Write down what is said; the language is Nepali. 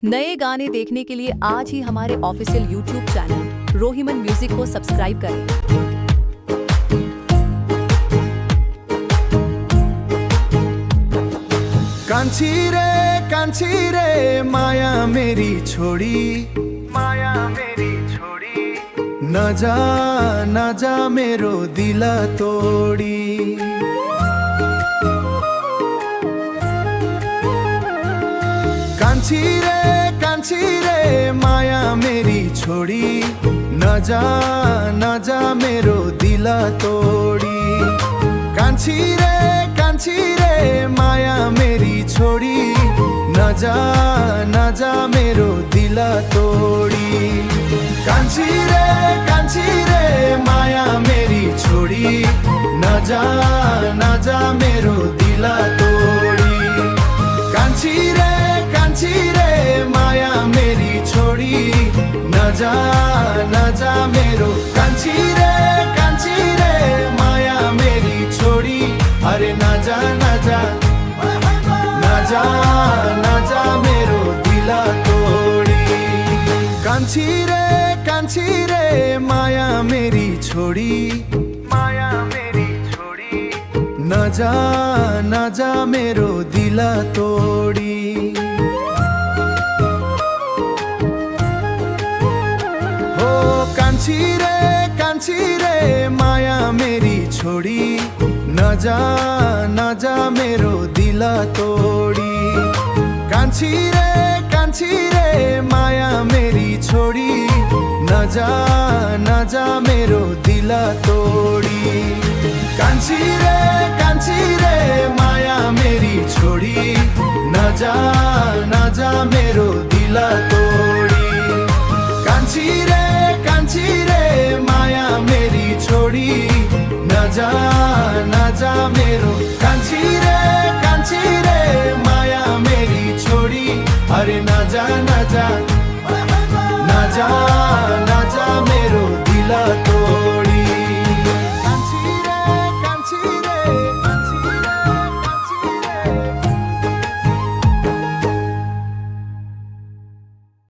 नए गाने देखने के लिए आज ही हमारे ऑफिशियल यूट्यूब चैनल रोहिमन म्यूजिक को सब्सक्राइब करें। कांची रे माया मेरी छोड़ी, न जा मेरो दिला तोड़ी। कांची रे माया मेरी छोड़ी, न जा मेरो दिला तोड़ी। कांची रे माया मेरी छोड़ी, न जा मेरो दिला तोड़ी। कांची रे माया मेरी छोड़ी, न जा मेरो दिला तोड़ी। कांची रे माया मेरी छोड़ी, न जा मेरो। कांची रे माया मेरी छोड़ी, अरे न जा मेरो दिला तोड़ी। कांची रे माया मेरी छोड़ी, न जा मेरो दिला तोड़ी। हो कांची रे माया मेरी छोड़ी, न जा मेरो दिला तोड़ी। कांची रे माया मेरी छोड़ी, न जा मेरो दिला तोड़ी। कांची रे माया मेरी छोड़ी, न जा मेरो दिला तोड़ी। कांची रे माया मेरी छोड़ी, न जा मेरो। कांची रे माया मेरी छोड़ी, अरे न जा